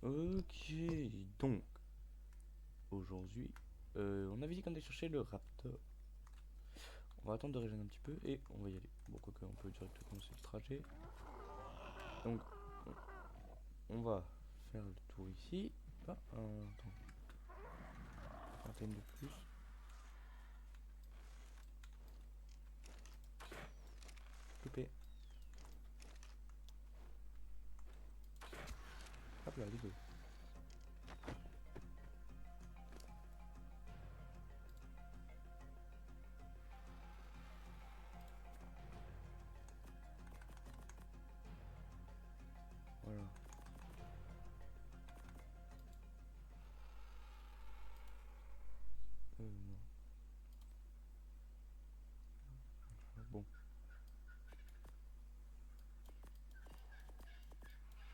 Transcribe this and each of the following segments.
Ok, donc aujourd'hui, on avait dit qu'on allait chercher le raptor. On va attendre de régénérer un petit peu et on va y aller. Bon, quoique, on peut directement commencer le trajet. Donc, on va faire le tour ici. Ah, attends, un time de plus. Coupé. Hop là, les deux. Voilà. Non. Bon,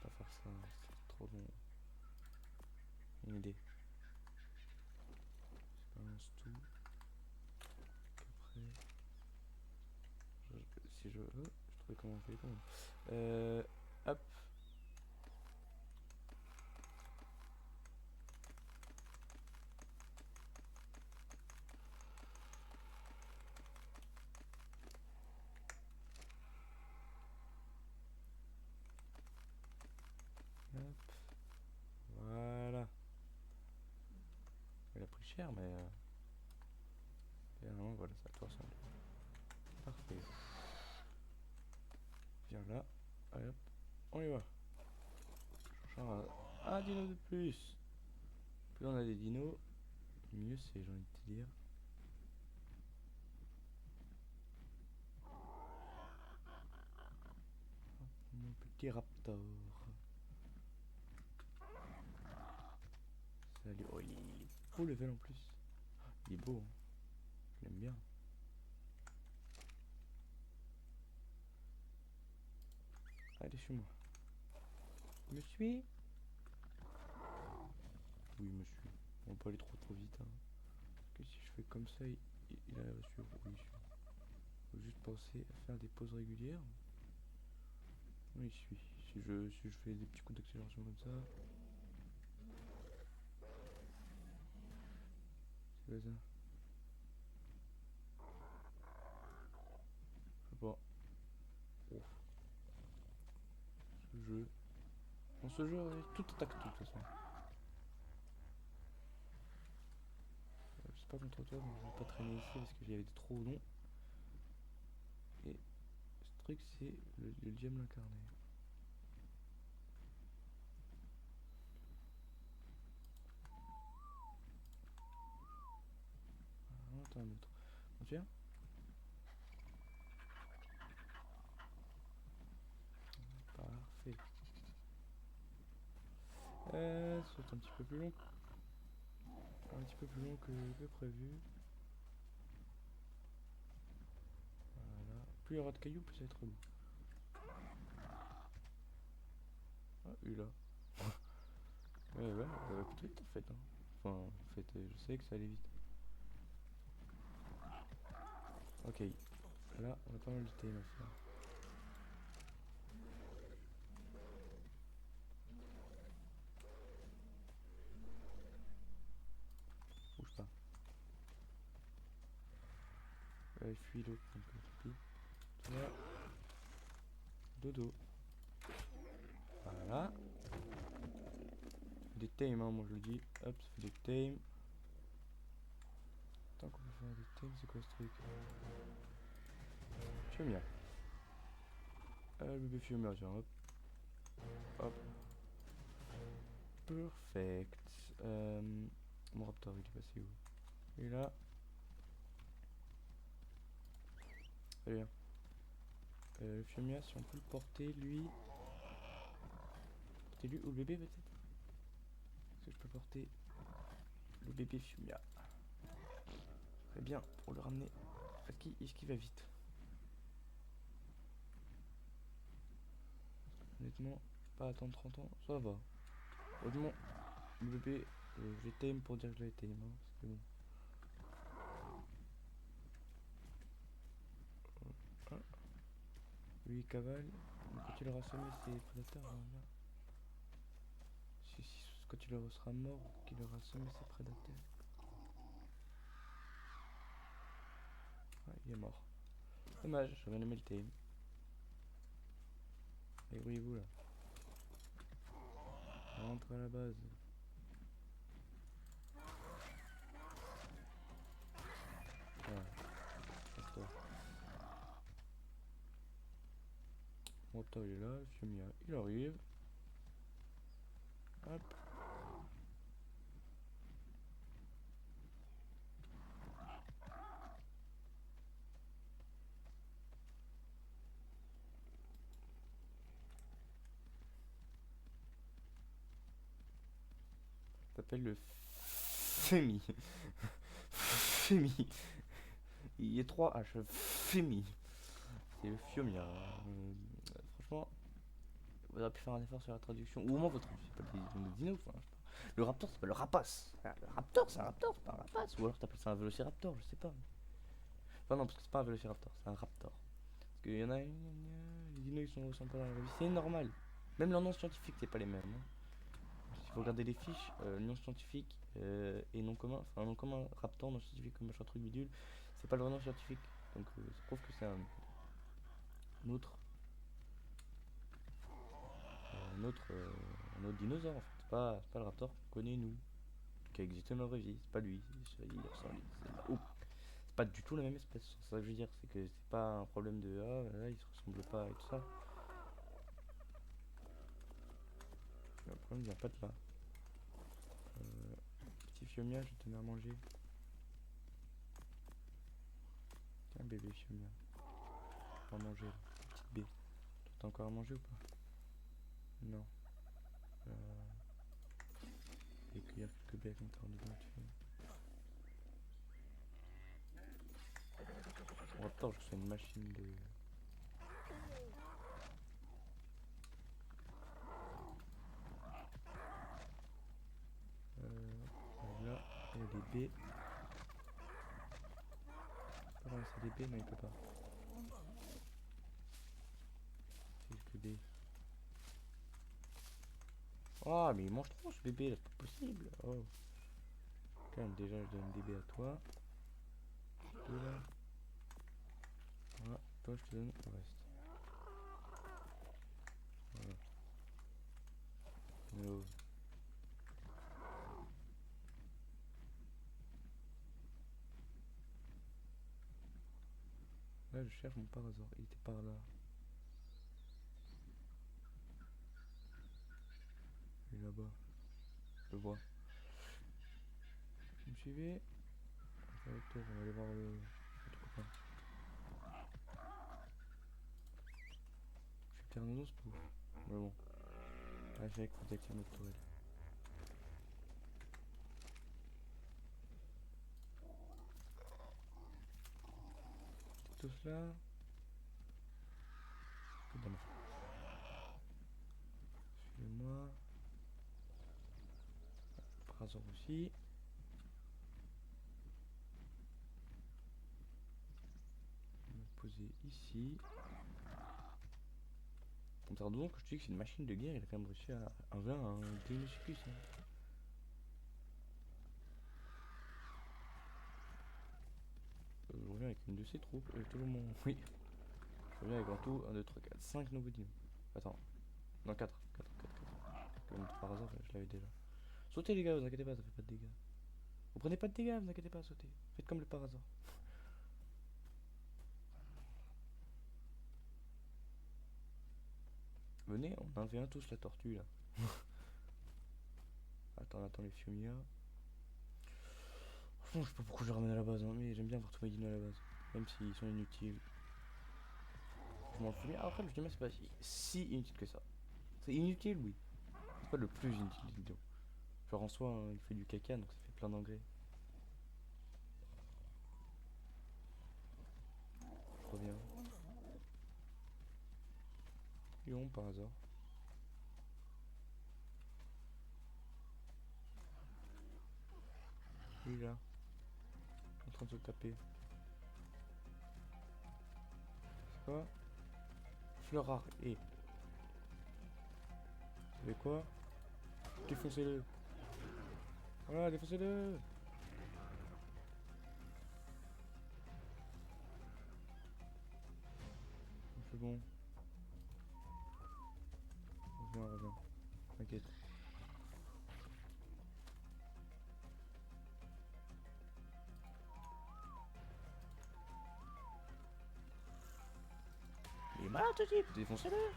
pas faire ça, c'est trop long. Une idée. Je balance tout. Après, si je, je trouvais comment on fait quand même. Hop. Hop. Voilà. Elle a pris cher, mais finalement, voilà, ça te ressemble. Parfait. Viens là. Allez hop. On y va. Genre un dino de plus. Plus on a des dinos, mieux c'est, j'ai envie de te dire. Mon petit raptor. Salut. Oh, il est beau level en plus. Il est beau, hein. Je l'aime bien. Allez, suis-moi. Me suis. Oui, me suis. On va pas aller trop vite, hein. Parce que si je fais comme ça, il arrive à suivre. Oui, il suit. Faut juste penser à faire des pauses régulières. Oui, il suit. Si je fais des petits coups d'accélération comme ça. C'est quoi ça? Je sais pas. Oh, ce jeu. Dans ce jeu, ouais, tout attaque tout de toute façon. Je sais pas contre toi, mais je vais pas traîner ici parce qu'il y avait des trous longs. Et ce truc, c'est le diable incarné. Ah, attends un autre. On tient. Parfait. C'est un petit peu plus long. Un petit peu plus long que prévu. Voilà. Plus il y aura de cailloux, plus ça va être relou. Ah, eu là. Ouais, ça va coûter vite en fait, hein. Enfin, en fait, je sais que ça allait vite. Ok. Là, on a pas mal de time à faire. Bouge pas. Il fuit l'autre, donc tant pis. Toi, dodo. Voilà. Des tames, hein, moi je le dis. Hop, ça fait des tames. Tant qu'on peut faire des tames, c'est quoi ce truc? J'aime bien. Le bébé fumeur, tiens, hop. Hop. Perfect. Mon raptor, il est passé où? Il est là. Allez, viens. Le Fiumia, si on peut le porter, lui. Porter lui ou le bébé peut-être? Est-ce que je peux porter le bébé Fiumia? Très bien, pour le ramener. Est-ce qu'il va vite? Honnêtement, pas attendre 30 ans, ça va. Honnêtement, le bébé, je l'ai tame pour dire que je l'ai tame, hein, c'est bon. Hein, lui il cavale, quand il aura semé ses prédateurs, voilà. Si quand il sera mort, qu'il aura semé ses prédateurs. Ouais, il est mort. Dommage, j'aurais aimé le tame. Débrouillez-vous là. Rentre à la base. Voilà, casse-toi. Raptor il est là, Fiumia il arrive. Hop. T'appelles le Femi. Femi. Il est 3 H. Femi. C'est le Fiumia. Franchement, vous auriez pu faire un effort sur la traduction. Ou au moins votre. Je sais pas le dino. Enfin, le raptor, c'est pas le rapace. Ah, le raptor, c'est un raptor, c'est pas un rapace. Ou alors t'appelles ça un vélociraptor, je sais pas. Enfin, non, parce que c'est pas un vélociraptor, c'est un raptor. Parce qu'il y en a. Les dinos ils sont pas dans la vie. C'est normal. Même leur nom scientifique, c'est pas les mêmes. Hein. Si vous regardez les fiches, nom scientifique et nom commun, enfin nom commun, raptor, nom scientifique, comme machin truc bidule, c'est pas le vrai nom scientifique. Donc ça prouve que c'est autre, un autre dinosaure en fait. C'est pas le raptor qu'on connaît nous, qui a existé dans la vraie vie. C'est pas lui. C'est pas du tout la même espèce. C'est ça que je veux dire, c'est que c'est pas un problème de ah là, il se ressemble pas et tout ça. Le problème vient pas de là. Petit Fiomia, je vais te donner à manger. Tiens bébé Fiomia, on va manger. Petite baie. T'as encore à manger ou pas? Non. Et cueillir quelques baies à l'intérieur de nourriture. Oh, attends, je fais une machine de. Là, il y a des baies. Pas ramasser des baies, non, il peut pas. C'est quelques baies. Oh, mais il mange trop ce bébé là, c'est pas possible. Oh. Quand même, déjà, je donne des baies à toi. Deux là. Voilà, toi, je te donne le reste. Voilà. No. Là, je cherche mon parasaure. Il était par là. Il est là-bas. Je le vois. Vous me suivez? On va faire le tour, on va aller voir l'autre copain. Je suis Pteranodon, c'est pas ouf. Mais bon. Ah, je savais qu'il faut activer notre tourelle. Tout cela. Évidemment. Suivez-moi. Parasaure aussi. Je vais me poser ici. Comme ça, disons que je te dis que c'est une machine de guerre, il a quand même réussi à enlever un Deinosuchus. Hein. Je reviens avec une de ces troupes. Toujours mon. Oui. Je reviens avec en tout 1, 2, 3, 4, 5 nouveaux dinos. Attends. Non, 4. 4, 4, 4. Comme par hasard, je l'avais déjà. Sautez les gars, vous inquiétez pas, ça fait pas de dégâts. Vous prenez pas de dégâts, vous inquiétez pas, sautez. Faites comme le par hasard. Venez, on en vient tous la tortue là. Attends les Fiumia. Franchement, je sais pas pourquoi je les ramène à la base, hein, mais j'aime bien voir tous mes dinos à la base. Même s'ils sont inutiles. Je m'en fous bien. Après, le Fiumia, c'est pas si inutile que ça. C'est inutile, oui. C'est pas le plus inutile des dinos. Genre en soi, hein, il fait du caca, donc ça fait plein d'engrais. Je reviens. Lion par hasard. Il est là. En train de se taper. C'est quoi? Fleur rare. Et. Vous savez quoi? Défoncez-le. Voilà, défoncez-le. C'est bon. Reviens, reviens. T'inquiète. Il est malade ce type, défoncez-le.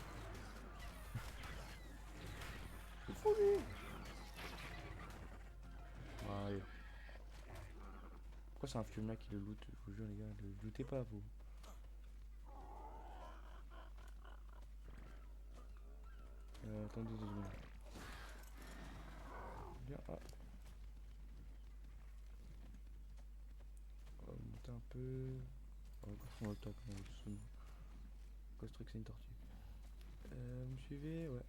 C'est fou lui. Ouais. Pourquoi c'est un film là qui le loot? Je vous jure les gars, le lootez pas vous. Attendez 2 secondes. Bien, ah. On va monter un peu. On va voir le top, on va dessus. Quoi ce truc, c'est une tortue. Vous me suivez? Ouais.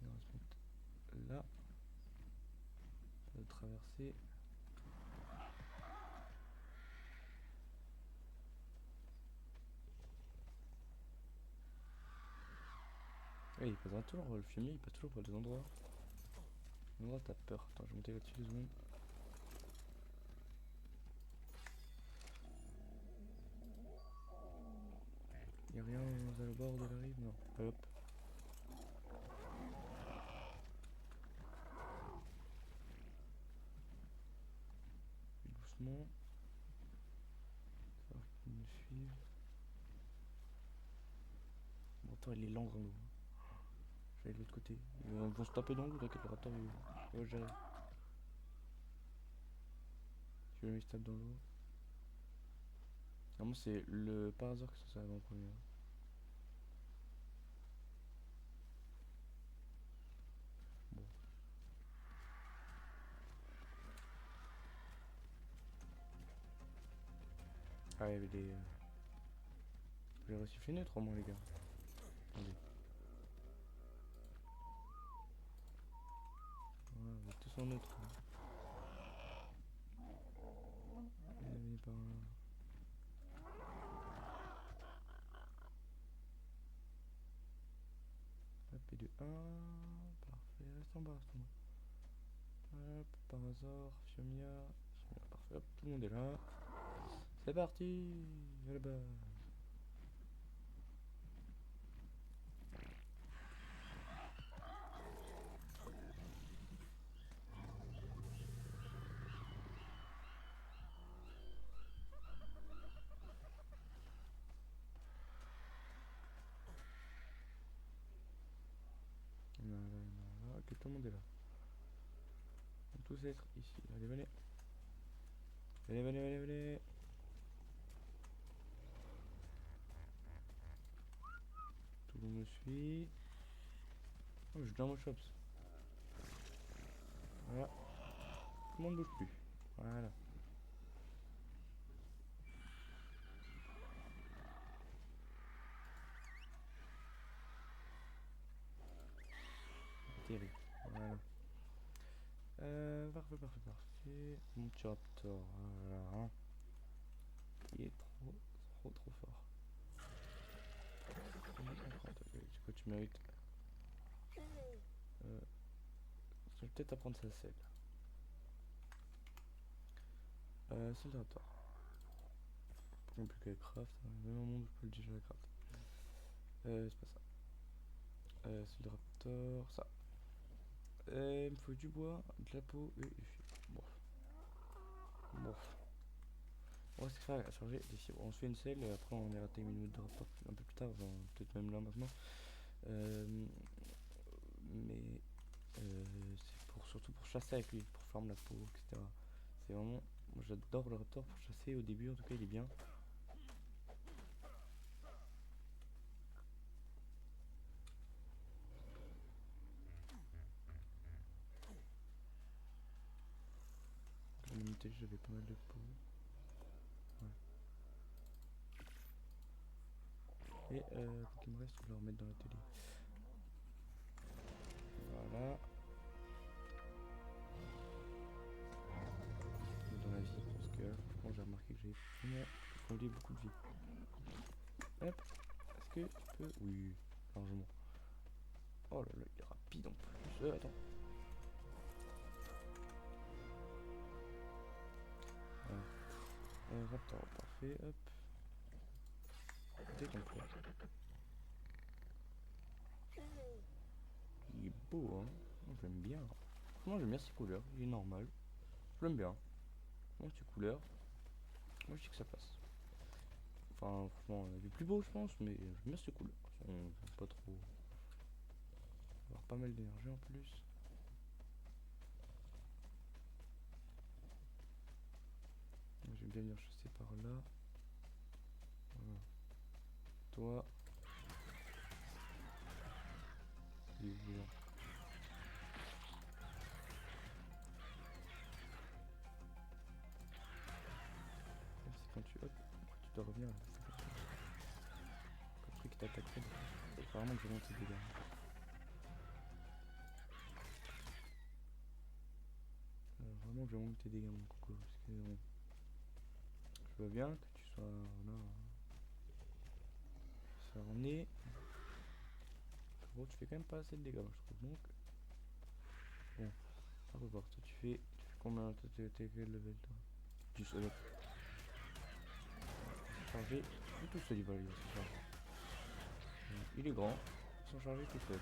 On va se mettre là. On va traverser. Ouais, il passe toujours, le fumier il passe toujours par des endroits. Un endroit t'as peur. Attends, je vais monter là-dessus 2 secondes. Y'a rien à le bord de la rive? Non. Hop. Doucement. Ça va qu'ils me suivent. Bon, attends, il est lent dans l'eau. Je vais aller de l'autre côté. Ils vont se taper dans l'eau, t'inquiète, le raptor il va gérer. Si jamais il se tape dans l'eau. Normalement, c'est le par hasard que ça arrive en premier. Bon. Ah, il y avait des. J'ai réussi à neutre au moins, les gars. Attendez. Voilà, vous êtes tous en neutre. Venez par là. Hop, et de 1. Parfait, reste en bas, reste en bas. Hop, par hasard, Fiomia. Parfait, hop, tout le monde est là. C'est parti. À la base. Là, ok, tout le monde est là. On va tous être ici. Allez, venez. Venez, venez, venez, venez. Tout le monde me suit. Oh, je suis dans mon shops. Voilà. Tout le monde bouge plus. Voilà. Terrible. Voilà. Parfait, parfait, parfait. Mon petit raptor. Voilà. Hein. Il est trop fort. C'est quoi tu mérites? Je vais peut-être apprendre sa selle. Selle de raptor. Pas non plus qu'elle craft. Hein. Même un monde où je peux le déjà la craft. C'est pas ça. Selle de raptor. Ça. Il me faut du bois, de la peau et du fil. Bon. Bon. On va se faire à charger des fibres. On se fait une selle et après on ira tailler une autre de rapport un peu plus tard, enfin, peut-être même là maintenant. Mais c'est surtout pour chasser avec lui, pour farm la peau, etc. C'est vraiment. Moi j'adore le raptor pour chasser au début, en tout cas il est bien. Quand il montait, j'avais pas mal de peau. Ouais. Et donc il me reste, je vais le remettre dans l'atelier. Voilà. Dans la vie, parce que franchement j'ai remarqué que j'ai enlevé beaucoup de vie. Hop. Est-ce que tu peux? Oui, largement. Oh là là, il est rapide en plus. Attends. Raptor, parfait, hop. Détemplé. Il est beau, hein. Moi, j'aime bien. Moi, j'aime bien ses couleurs. Il est normal. Je l'aime bien. Moi, ses couleurs. Moi, je dis que ça passe. Enfin, franchement, il y avait plus beau, je pense, mais j'aime bien ses couleurs. On pas trop. On va avoir pas mal d'énergie en plus. J'aime bien venir chasser par là. Voilà. Toi. Il est ouvert. C'est quand tu hop, tu dois revenir là. Comme truc qui t'attaquerait. Faut vraiment que je monte tes dégâts. Vraiment que je monte tes dégâts mon coco. Parce que bon. Je veux bien que tu sois là. Cerné. Gros, tu fais quand même pas assez de dégâts, moi, je trouve. Donc. Bon. On va voir. Toi, tu fais combien? T'es quel level toi? 10. Chargé. Et tout seul, il va aller se charger. Il est grand. Ils sont chargés tout seul.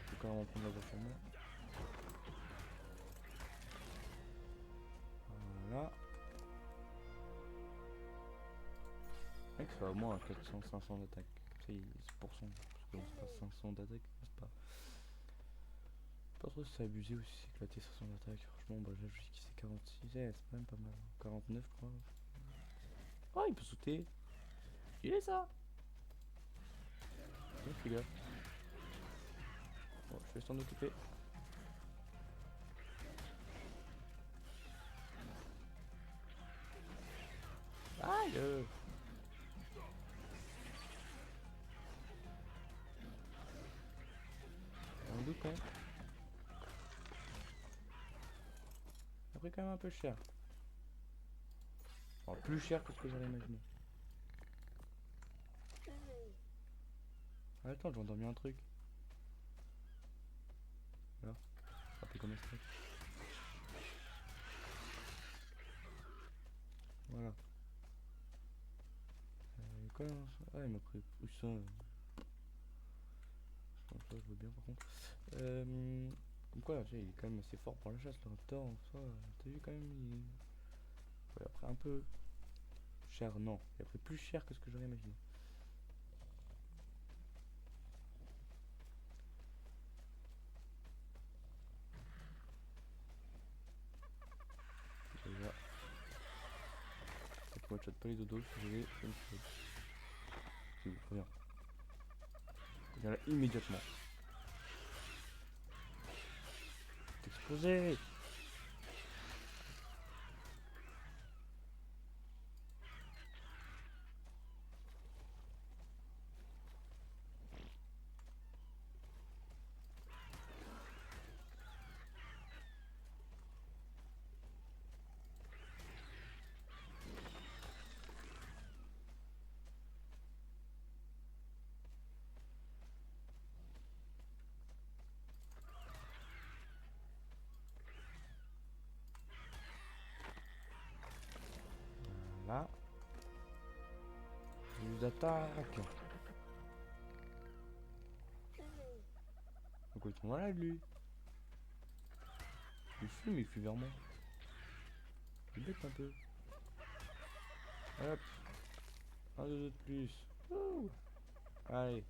Je vais carrément prendre la voie sur moi. Voilà. Mec, ça va au moins à 400-500 d'attaque. Comme ça, il est 100%. Parce que bon, c'est pas 500 d'attaque. C'est pas trop si c'est abusé ou si c'est éclaté 500 d'attaque. Franchement, bah là, je dis qu'il c'est 46. C'est quand même pas mal. 49, je crois. Oh, il peut sauter. Il est ça. Bon, fais gaffe. Bon, je vais s'en occuper. Aïe. Un doute quand même. Ça a pris quand même un peu cher. Enfin, plus cher que ce que j'aurais imaginé. Ah, attends, j'ai endormi un truc. Là, ça fait comme un stress. Voilà. Quoi, ah, il m'a pris. Où ça ça, je veux bien par contre. Comme quoi, tu sais, il est quand même assez fort pour la chasse, le raptor en soi. T'as vu quand même, ouais, après un peu cher, non. Il a pris plus cher que ce que j'aurais imaginé. Déjà, peut-être moi, pas les dodos, je vais une chose. C'est bon, reviens. Reviens là immédiatement. T'es explosé. Là. Je vous attaque. Donc ils sont malades lui. Il fume, mais il fuit vers moi. Il bête un peu. Hop. Un, deux autres plus. Ouh. Allez.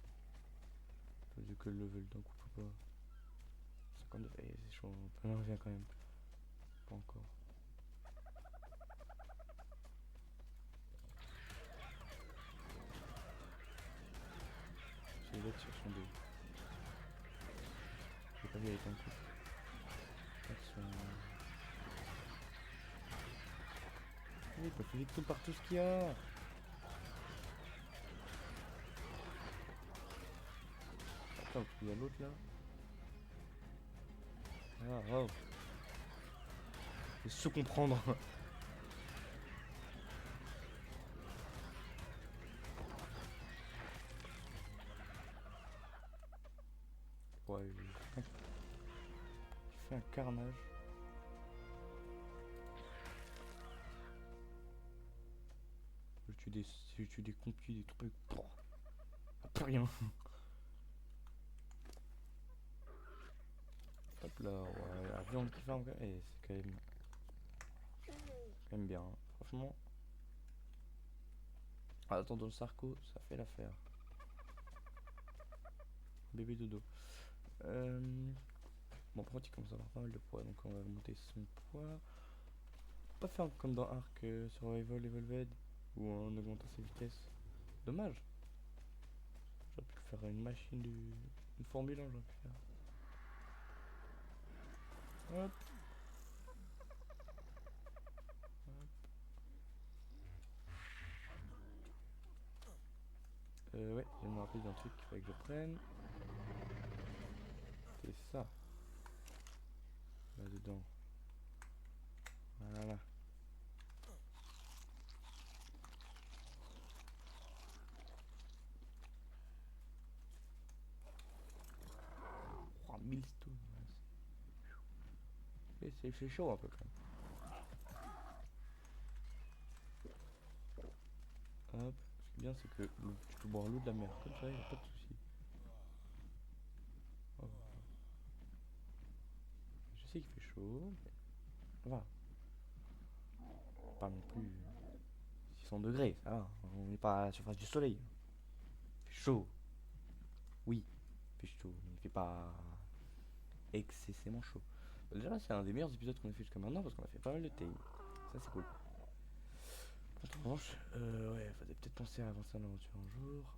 J'ai que le level d'un coup ou pas. 52. Eh, c'est chaud. On en revient quand même. Pas encore. C'est l'autre sur son dos. J'ai pas vu avec un coup. Action. Oui, t'as fait tout par tout ce qu'il y a. Attends, il y a l'autre là. Ah, oh. Faut se comprendre. Ouais, il fait un carnage. si je tue des compis, des trucs. Plus rien. Hop là, ouais, la viande qui ferme, et c'est quand même bien, hein. Franchement. Ah, attends, dans le Sarco, ça fait l'affaire. Bébé dodo. Bon, par contre, il commence à avoir pas mal de poids, donc on va monter son poids. Pas faire comme dans Ark Survival Evolved, où on augmente ses vitesses. Dommage. J'aurais pu faire une machine du. Une Formule 1, j'aurais pu faire. Hop. Ouais, je viens de me rappeler d'un truc qu'il fallait que je prenne. C'est ça. Là-dedans. Voilà. 3000 stones. C'est chaud un peu quand même. Hop. Ce qui est bien, c'est que tu peux boire l'eau de la mer. Comme ça, il n'y a pas de souci. Oh. Je sais qu'il fait chaud, mais ça va. Pas non plus 600 degrés, ça va. On n'est pas à la surface du soleil. Il fait chaud. Oui, il fait chaud. Mais il fait pas excessivement chaud. Déjà, c'est un des meilleurs épisodes qu'on a fait jusqu'à maintenant parce qu'on a fait pas mal de tailles. Ça, c'est cool. En revanche, ouais, faudrait peut-être penser à avancer en aventure un jour.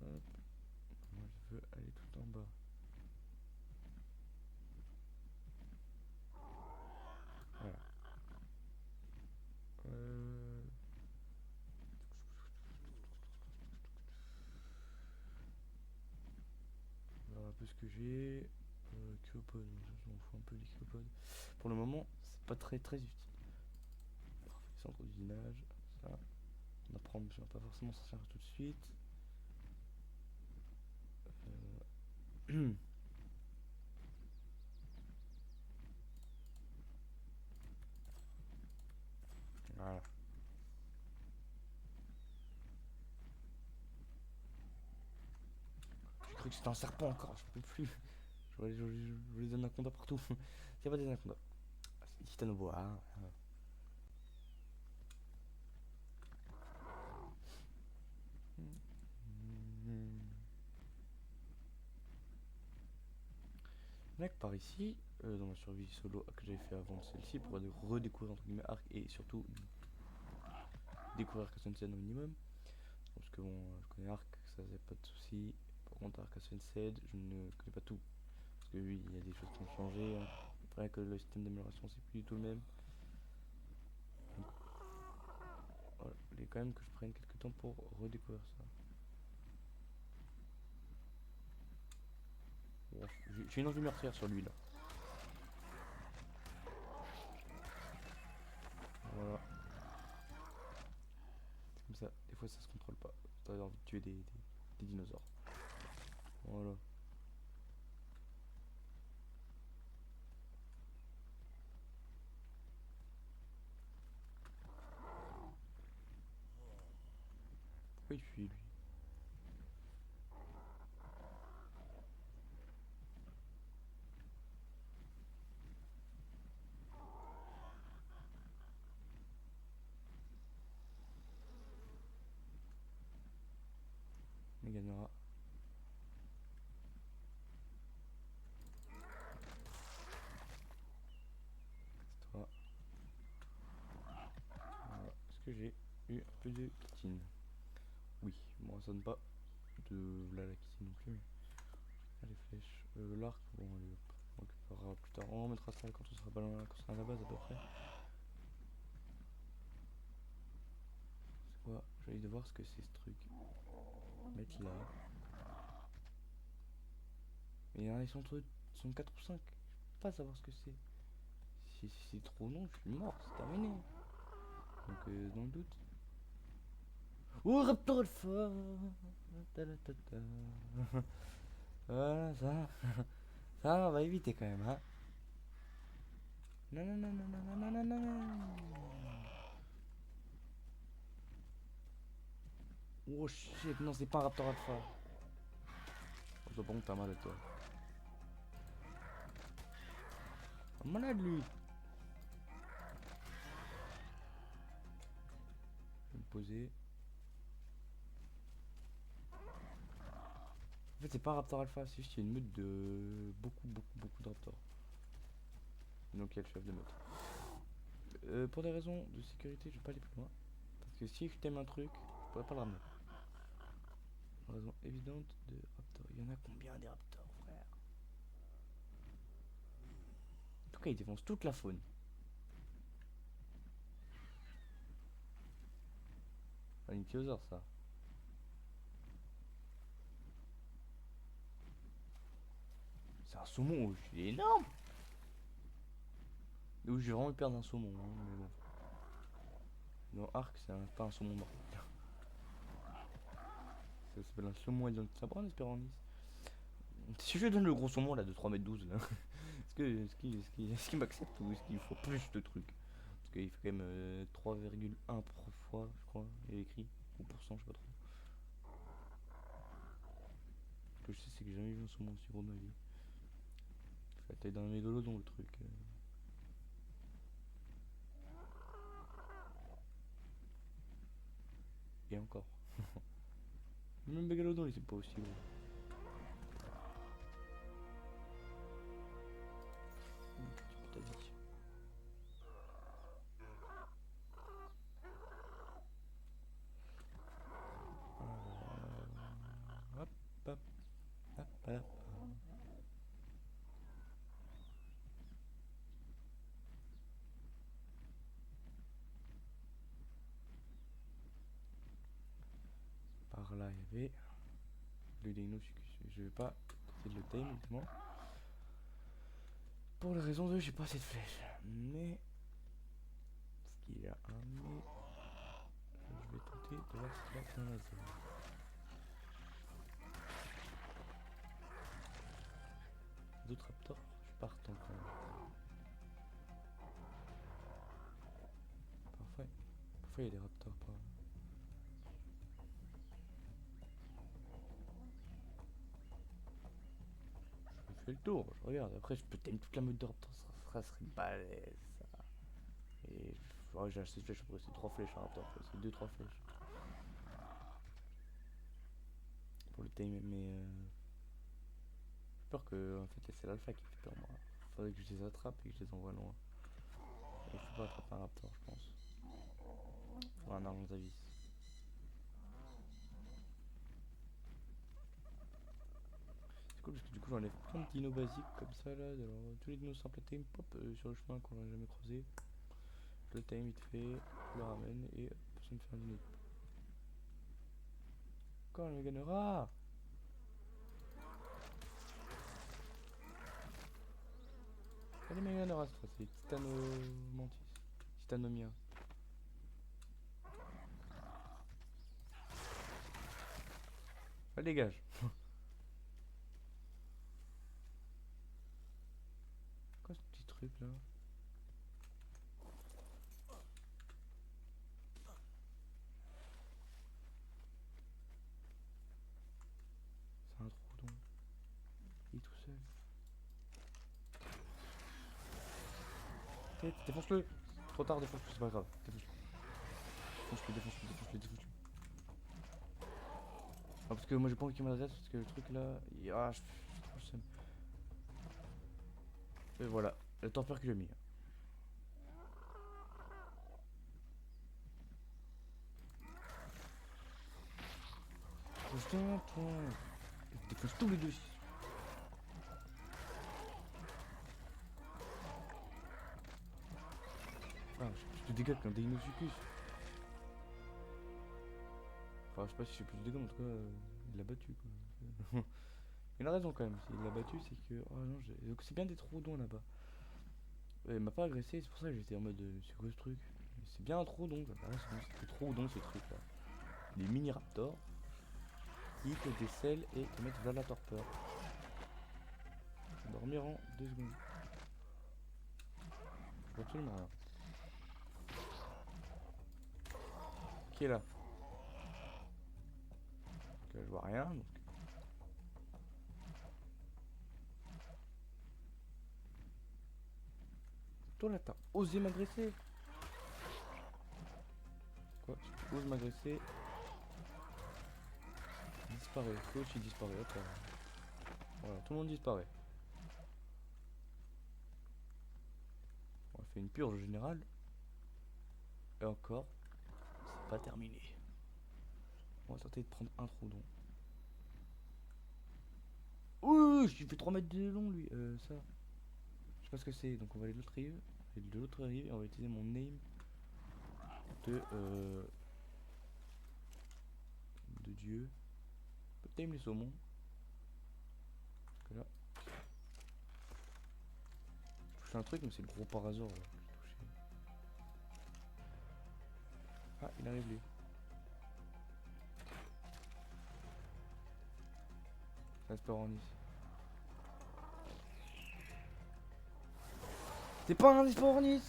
Hop. Moi, je veux aller tout en bas. Voilà. On verra un peu ce que j'ai. Cryopode, je m'en fous un peu des cryopodes. Pour le moment, c'est pas très très utile. Parfait, centre d'usinage, ça. On apprend, mais on va pas forcément s'en servir tout de suite. Voilà. J'ai cru que c'était un serpent encore, je peux plus. Je vois les anacondas partout. C'est pas des anacondas. Ah, c'est des titanoboa. Hein. Mec, par ici, dans ma survie solo que j'avais fait avant celle-ci, pour redécouvrir entre guillemets Ark et surtout découvrir Cassandra au minimum. Parce que bon, je connais Ark, ça c'est pas de soucis. Par contre, Ark Ascended, je ne connais pas tout. Parce que oui, il y a des choses qui ont changé. Hein. Après que le système d'amélioration c'est plus du tout le même. Donc voilà, il faut quand même que je prenne quelques temps pour redécouvrir ça. Bon, j'ai une envie meurtrière sur lui là. Voilà. Comme ça, des fois ça se contrôle pas. T'as envie de tuer des dinosaures. Voilà. Pourquoi il fuit lui? Il gagnera. C'est toi. Voilà. Est-ce que j'ai eu un peu de kitine? Oui, bon ça donne pas de là la kitine non plus. Mais... les flèches. L'arc, bon allez hop. On récupérera plus tard. On mettra ça quand on sera, quand on sera à la base à peu près. C'est quoi? J'ai envie de voir ce que c'est ce truc. Mettre là. Mais ils sont 4 ou 5. Je peux pas savoir ce que c'est. Si c'est trop long, je suis mort, c'est terminé. Donc dans le doute. Oh Raptor Alpha. Voilà ça. Ça on va éviter quand même hein. Non, non, non, non, non, non, non, non, non. Oh shit, non, c'est pas un raptor alpha. Je dois pas que t'as mal à toi. Un malade lui. Je vais me poser. En fait, c'est pas un raptor alpha, c'est juste qu'il y a une meute de beaucoup de raptors. Donc il y a le chef de meute. Pour des raisons de sécurité, je vais pas aller plus loin. Parce que si je t'aime un truc, je pourrais pas le ramener. Raison évidente de raptors. Il y en a combien des raptors, frère? En tout cas, ils défoncent toute la faune. Un ichthyosaure, ça. C'est un saumon, wesh, il est énorme! Où j'ai vraiment eu peur d'un saumon, hein, mais bon. Dans Arc, c'est pas un saumon mort. Ça s'appelle un saumon alien. Ça prend en espérance. Si je lui donne le gros saumon là de 3,12 m là, est-ce qu'il m'accepte ou est-ce qu'il faut plus de trucs? Parce qu'il fait quand même 3,1 fois, je crois, il est écrit, ou pourcent, je sais pas trop. Ce que je sais, c'est que j'ai jamais vu un saumon aussi gros de ma vie. Il fait la taille d'un mégalodon le truc. Et encore. Même mégalodon, il est pas aussi gros. Petit petit. Hop, hop, hop, hop. Par là, il y avait le Deinosuchus. Je vais pas essayer de le tame, évidemment. Pour la raison de j'ai pas assez de flèches. Mais. Parce qu'il y a un mais. Je vais tenter de voir ce qu'il y a dans la zone. D'autres raptors, je partant quand même. Parfois il y a des raptors pas. Je fais le tour, je regarde. Après, je peux t'aimer toute la meute de raptors, ça serait balèze ça. Et j'ai acheté des flèches après, c'est 3 flèches un raptor, c'est 2-3 flèches. Pour le time, mais j'ai peur que en fait c'est l'alpha qui fait peur moi. Faudrait que je les attrape et que je les envoie loin. Et je peux pas attraper un raptor, je pense. Faut un Argentavis. C'est cool parce que du coup j'enlève plein de dinos basiques comme ça là. Alors, tous les dinos simples à tame, pop, sur le chemin qu'on n'a jamais croisé. Je le time vite fait, je le ramène et personne ne fait un dino. Quand le Meganera. Allez Meganera cette fois-ci, Titanomantis. Titanomia. Ah, dégage. Quoi ce petit truc là? C'est un trou donc. Il est tout seul. Tête, défonce-le. Trop tard, défonce-le, c'est pas grave. Défonce-le. Défonce-le. Ah, parce que moi j'ai pas envie qu'il m'adresse parce que le truc là. Ah, je trop le seum. Et voilà, le torpeur que j'ai mis. Putain, toi. Défonce tous les deux. Ah, je te dégage qu'un Deinosuchus. Enfin, je sais pas si je fais plus de dégâts, mais en tout cas, il l'a battu quoi. Il a raison quand même, s'il l'a battu, c'est que. Oh non, donc c'est bien des troudons là-bas. Il m'a pas agressé, c'est pour ça que j'étais en mode. C'est quoi ce truc? C'est bien un troudon, ça. Ah, c'est des troudons ces trucs là. Des mini raptors qui te décèlent et te mettent vers la torpeur. Je vais dormir en 2 secondes. Je vois absolument rien. Qui est là? Ok, je vois rien. Donc... Toi là, t'as osé m'agresser? Quoi? Tu oses m'agresser? Disparaît. Toi aussi disparaît. Hop là. Voilà, tout le monde disparaît. On a fait une purge générale. Et encore, c'est pas terminé. On va tenter de prendre un trou donc. Ouh, je lui fais 3 mètres de long lui. Ça. Je sais pas ce que c'est. Donc on va aller de l'autre rive. Et de l'autre rive, et on va utiliser mon name de Dieu. Je peux tame les saumons. Que là. Je touche un truc, mais c'est le gros parasaure là. Que j'ai touché. Ah, il arrive lui. Esperornis. C'est pas un Esperornis!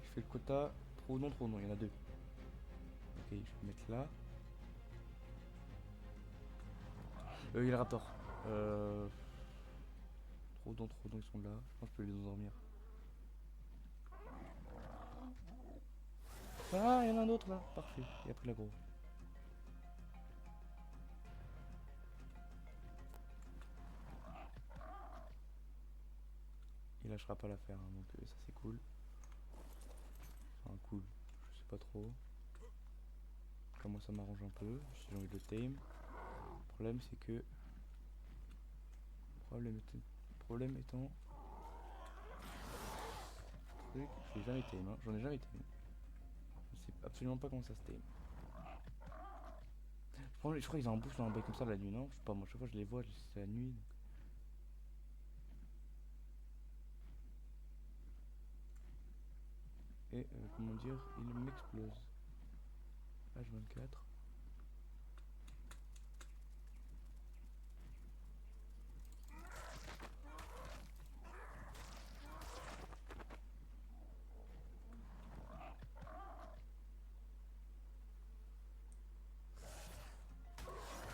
Je fais le quota. Trop non, trop non. Il y en a deux. Ok, je vais le mettre là. Il y a le raptor. Trop dons, ils sont là. Je pense que je peux les endormir. Ah, il y en a un autre là. Parfait. Il a pris l'aggro. Il lâchera pas l'affaire, hein, donc ça c'est cool. Enfin, cool. Je sais pas trop. Comme moi ça m'arrange un peu. Si j'ai envie de le tame. Le problème c'est que. Problème étant. Truc, je l'ai jamais tame, hein. J'en ai jamais tame. Je sais absolument pas comment ça se tame. Je crois qu'ils ont un bouche dans un bail comme ça la nuit, non? Je sais pas, moi chaque fois je les vois, c'est la nuit. Donc... Et comment dire, il m'explose. H24.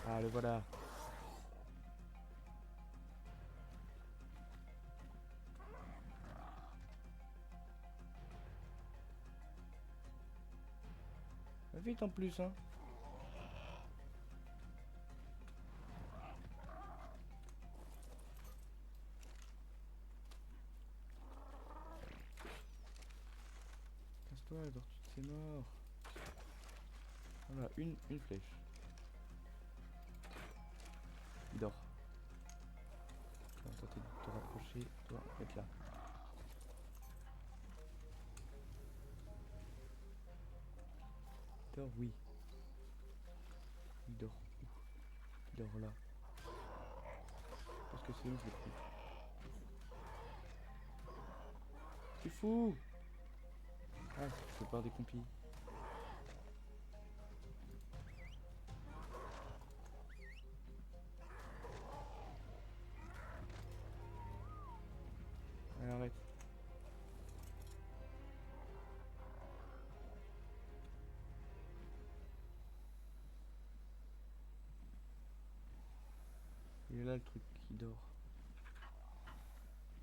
Ah le voilà. Va vite en plus, hein. Casse-toi, la tortue, c'est mort. Voilà, une flèche. Il dort. On va tenter de te rapprocher. Toi, être là. Il dort, oui. Il dort où? Il dort là. Parce que c'est où je l'ai pris? C'est fou! Ah, je fais peur des compis. Allez, arrête. Il est là le truc qui dort.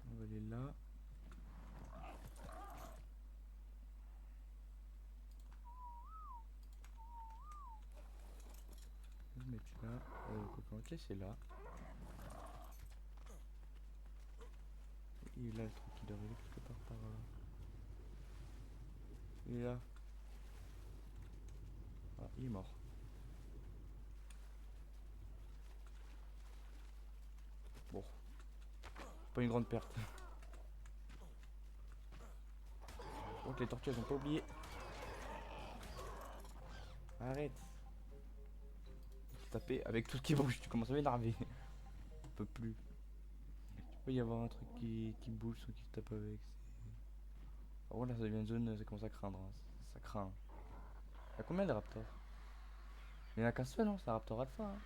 On va aller là. Je vais le mettre là. On va te laisser là. Il est là le truc qui dort. Il est quelque part par. Il est là. Ah, il est mort. Bon. Pas une grande perte. Oh, les tortues elles ont pas oublié. Arrête. Taper avec tout ce qui bouge. Tu commences à m'énerver. On peut plus. Il peut y avoir un truc qui bouge sans qu'il se tape avec. Par contre là ça devient une zone, ça commence à craindre, hein. Ça craint. Il y a combien de raptors? Il n'y en a qu'un seul, hein, c'est un Raptor Alpha. Hein.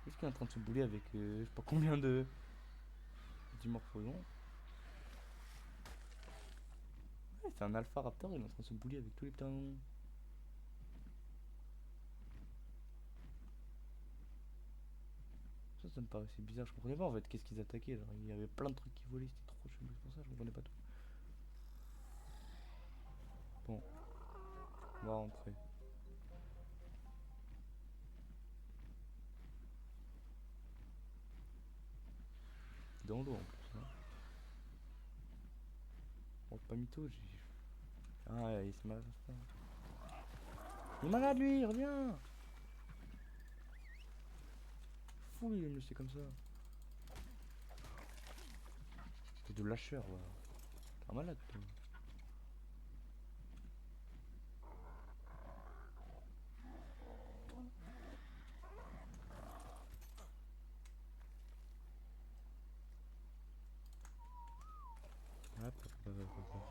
Juste qu'il est en train de se bouler avec je sais pas combien de dimorphodons. Ouais, c'est un Alpha Raptor, il est en train de se bouler avec tous les ptérons. Ça me paraissait bizarre, je comprenais pas en fait qu'est-ce qu'ils attaquaient. Genre, il y avait plein de trucs qui volaient, c'était trop chelou, c'est pour ça que je comprenais pas tout. Bon, on va rentrer. Dans l'eau en plus. Hein. Bon, pas mytho, j'ai. Ah, il se malade ça. Il est malade lui, reviens. Fou, il me laisser comme ça. C'est de lâcheur, voilà. T'es un malade, toi. Hop, hop, hop, hop, hop.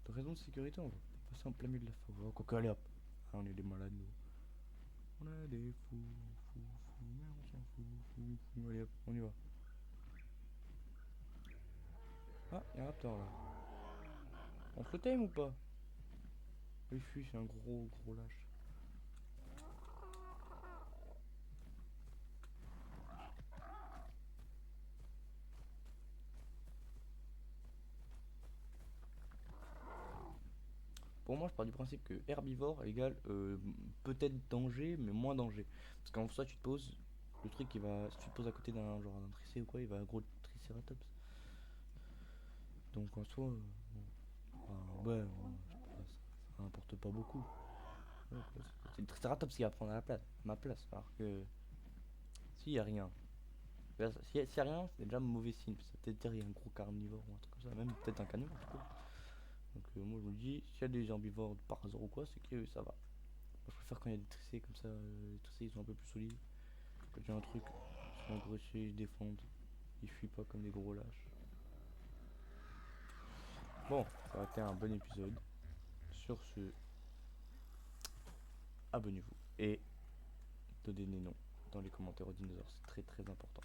De raison de sécurité, on va passer en plein milieu de la forêt. Quoi qu'allez hop. Ah, on est des malades, nous. On est des fous, fous, fous, mais on s'en fout, fous, fous. Allez hop, on y va. Ah, y'a un raptor là. On se le tame ou pas? Il fuit, c'est un gros, gros lâche. Pour moi, je pars du principe que herbivore égale peut-être danger, mais moins danger. Parce qu'en soi, tu te poses, le truc il va. Si tu te poses à côté d'un genre d'un tricé ou quoi, il va gros tricératops. Donc en soi, ouais, je sais pas, ça rapporte pas beaucoup. Ouais, c'est le tricératops qui va prendre la place, ma place. Alors que s'il y a rien, s'il y a rien, c'est déjà mauvais signe. Ça peut-être dire qu'il y a un gros carnivore ou un truc comme ça, même peut-être un carnivore. Donc moi je me dis, s'il y a des herbivores par hasard ou quoi, c'est que ça va. Moi, je préfère quand il y a des tricés comme ça, les tricés ils sont un peu plus solides. Quand il y a un truc, ils sont agressés, ils se défendent, ils fuient pas comme des gros lâches. Bon, ça a été un bon épisode. Sur ce, abonnez-vous et donnez des noms dans les commentaires aux dinosaures, c'est très très important.